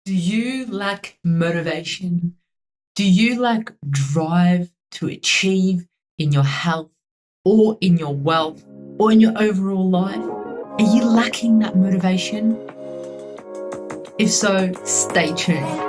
Do you lack motivation? Do you lack drive to achieve in your health or in your wealth or in your overall life? Are you lacking that motivation? If so, stay tuned.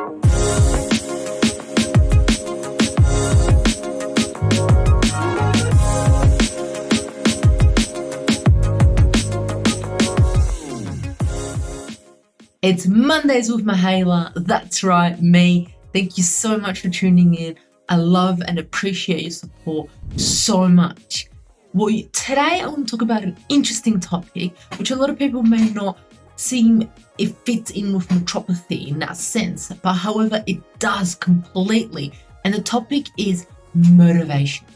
It's Mondays with Mihaela. That's right, me. Thank you so much for tuning in. I love and appreciate your support so much. Today I want to talk about an interesting topic, which a lot of people may not seem it fits in with metropathy in that sense, but however, it does completely. And the topic is motivation.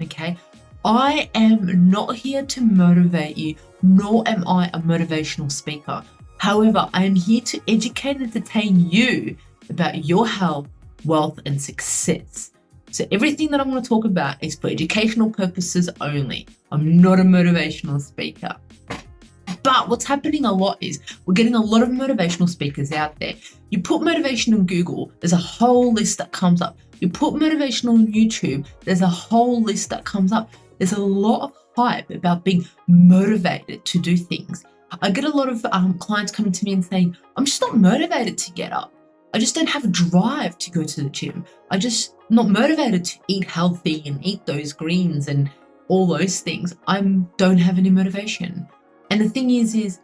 Okay? I am not here to motivate you, nor am I a motivational speaker. However, I am here to educate and entertain you about your health, wealth, and success. So everything that I'm going to talk about is for educational purposes only. I'm not a motivational speaker. But what's happening a lot is we're getting a lot of motivational speakers out there. You put motivation in Google, there's a whole list that comes up. You put motivation on YouTube, there's a whole list that comes up. There's a lot of hype about being motivated to do things. I get a lot of clients coming to me and saying, I'm just not motivated to get up. I just don't have a drive to go to the gym. I just not motivated to eat healthy and eat those greens and all those things. I don't have any motivation. And the thing is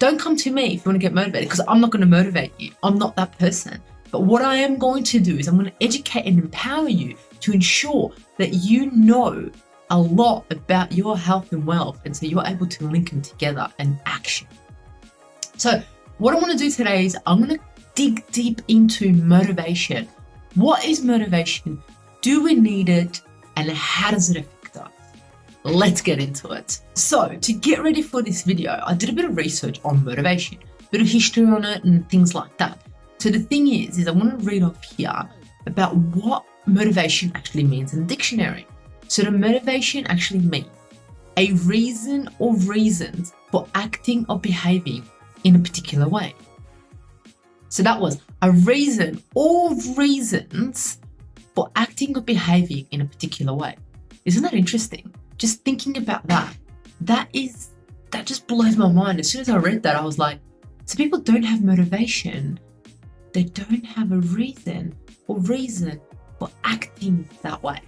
don't come to me if you want to get motivated, because I'm not going to motivate you. I'm not that person. But what I am going to do is I'm going to educate and empower you to ensure that you know a lot about your health and wealth, and so you're able to link them together and action. So what I want to do today is I'm going to dig deep into motivation. What is motivation? Do we need it? And how does it affect us? Let's get into it. So to get ready for this video, I did a bit of research on motivation, a bit of history on it and things like that. So the thing is I want to read off here about what motivation actually means in the dictionary. So the motivation actually means a reason or reasons for acting or behaving in a particular way. So that was a reason or reasons for acting or behaving in a particular way. Isn't that interesting? Just thinking about that. That just blows my mind. As soon as I read that, I was like, so people don't have motivation. They don't have a reason or reason for acting that way.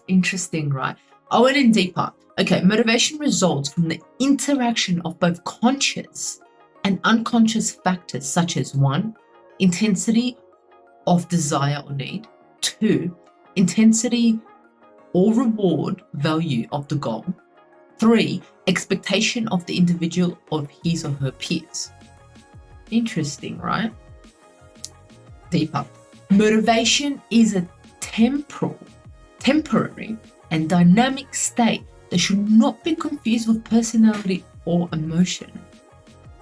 Interesting, right? I went in deeper. Okay, motivation results from the interaction of both conscious and unconscious factors such as 1, intensity of desire or need, 2, intensity or reward value of the goal, 3, expectation of the individual of his or her peers. Interesting, right? Deeper. Motivation is a temporary and dynamic state that should not be confused with personality or emotion.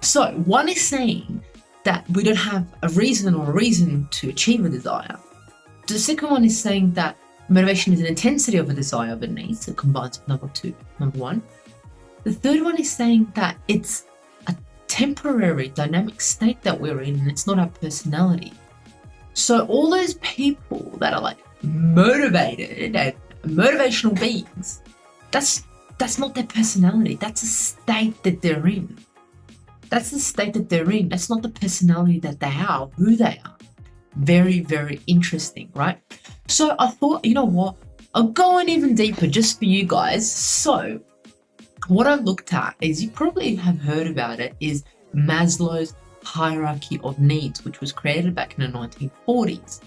So one is saying that we don't have a reason to achieve a desire. The second one is saying that motivation is an intensity of a desire of a need, so it combines with number one. The third one is saying that it's a temporary dynamic state that we're in and it's not our personality. So all those people that are like motivated and motivational beings, that's not their personality. That's a state that they're in. That's the state that they're in. That's not the personality that they are, who they are. Very, very interesting, right? So I thought, you know what? I'll go in even deeper just for you guys. So what I looked at is, you probably have heard about it, is Maslow's hierarchy of needs, which was created back in the 1940s.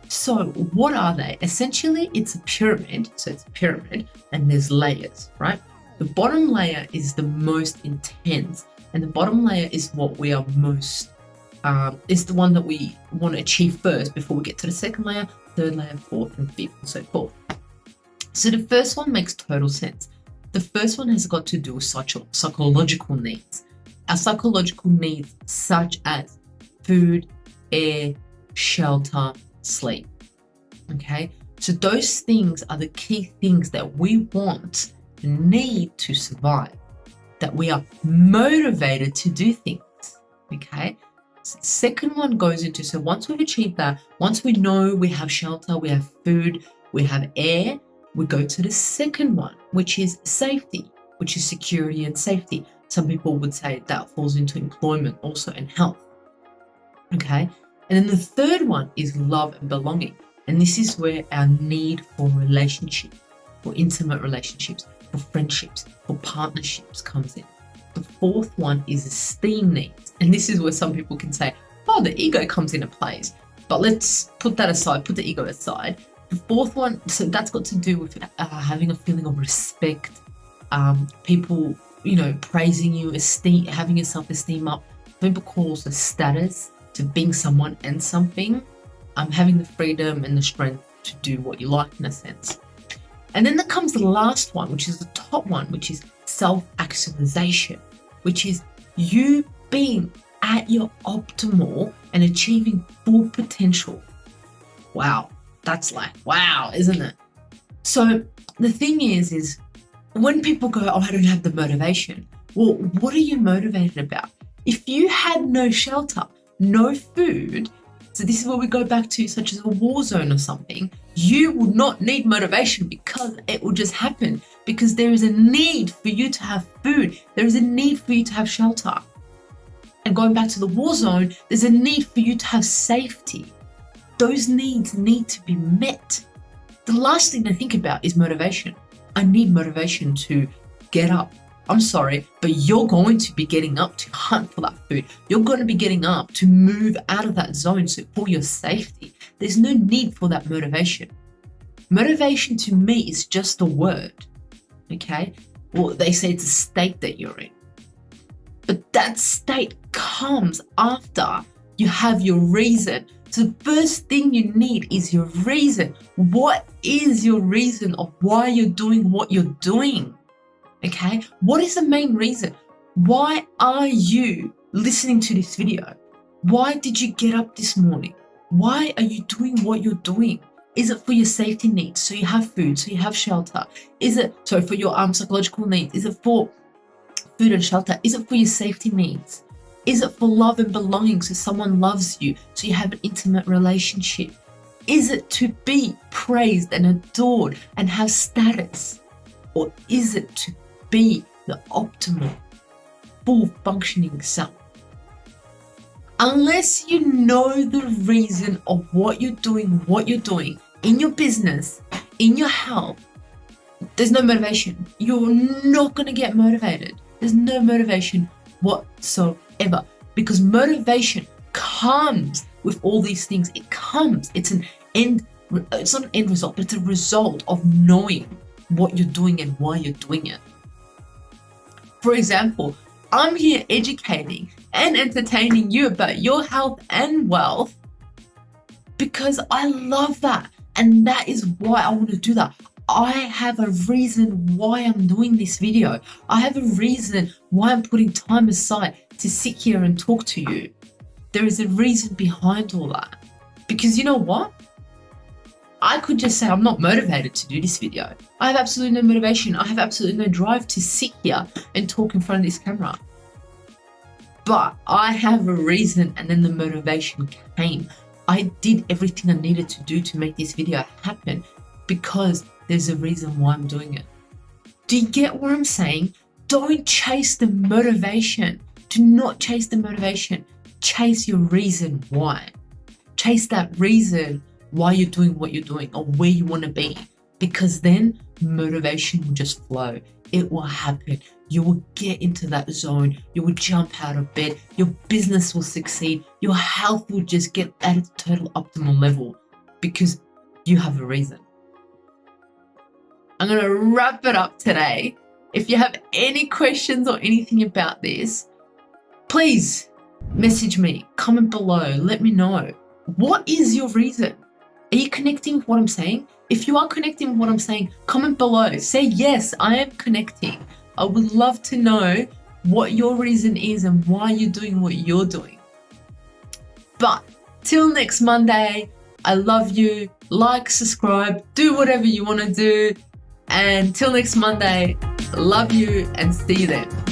So what are they? Essentially, it's a pyramid. So it's a pyramid and there's layers, right? The bottom layer is the most intense, and the bottom layer is what we are most, is the one that we want to achieve first before we get to the second layer, third layer, fourth, and fifth, and so forth. So the first one makes total sense. The first one has got to do with psychological needs. Our psychological needs, such as food, air, shelter, sleep. Okay, so those things are the key things that we want, need to survive, that we are motivated to do things. Okay, Second one goes into, so once we've achieved that, once we know we have shelter, we have food, we have air, we go to the second one, which is safety, which is security and safety. Some people would say that falls into employment also, and health. Okay. And then the third one is love and belonging. And this is where our need for relationships, for intimate relationships, for friendships, for partnerships comes in. The fourth one is esteem needs. And this is where some people can say, oh, the ego comes into place. But let's put that aside, put the ego aside. The fourth one, so that's got to do with having a feeling of respect, people, praising you, esteem, having your self-esteem up. People calls the status to being someone and something, having the freedom and the strength to do what you like in a sense. And then there comes the last one, which is the top one, which is self-actualization, which is you being at your optimal and achieving full potential. Wow, that's like, wow, isn't it? So the thing is when people go, oh, I don't have the motivation. Well, what are you motivated about? If you had no shelter, no food, so this is where we go back to such as a war zone or something, you would not need motivation because it will just happen, because there is a need for you to have food. There is a need for you to have shelter. And going back to the war zone, there's a need for you to have safety. Those needs need to be met. The last thing to think about is motivation. I need motivation to get up. I'm sorry, but you're going to be getting up to hunt for that food. You're going to be getting up to move out of that zone for your safety. There's no need for that motivation. Motivation to me is just a word, okay? Well, they say it's a state that you're in. But that state comes after you have your reason. So the first thing you need is your reason. What is your reason of why you're doing what you're doing? Okay, what is the main reason? Why are you listening to this video? Why did you get up this morning? Why are you doing what you're doing? Is it for your safety needs? So you have food, so you have shelter. Is it, for your psychological needs? Is it for food and shelter? Is it for your safety needs? Is it for love and belonging, so someone loves you, so you have an intimate relationship? Is it to be praised and adored and have status? Or is it to be the optimal, full functioning self? Unless you know the reason of what you're doing in your business, in your health, there's no motivation. You're not going to get motivated. There's no motivation whatsoever, because motivation comes with all these things. It comes. It's not an end result, but it's a result of knowing what you're doing and why you're doing it. For example, I'm here educating and entertaining you about your health and wealth because I love that. And that is why I want to do that. I have a reason why I'm doing this video. I have a reason why I'm putting time aside to sit here and talk to you. There is a reason behind all that. Because you know what? I could just say I'm not motivated to do this video. I have absolutely no motivation. I have absolutely no drive to sit here and talk in front of this camera. But I have a reason, and then the motivation came. I did everything I needed to do to make this video happen because there's a reason why I'm doing it. Do you get what I'm saying? Don't chase the motivation. Do not chase the motivation. Chase your reason why. Chase that reason why you're doing what you're doing or where you want to be, because then motivation will just flow. It will happen. You will get into that zone. You will jump out of bed. Your business will succeed. Your health will just get at its total optimal level because you have a reason. I'm going to wrap it up today. If you have any questions or anything about this, please message me, comment below, let me know. What is your reason? Are you connecting with what I'm saying? If you are connecting with what I'm saying, comment below. Say, yes, I am connecting. I would love to know what your reason is and why you're doing what you're doing. But till next Monday, I love you. Like, subscribe, do whatever you want to do. And till next Monday, love you and see you then.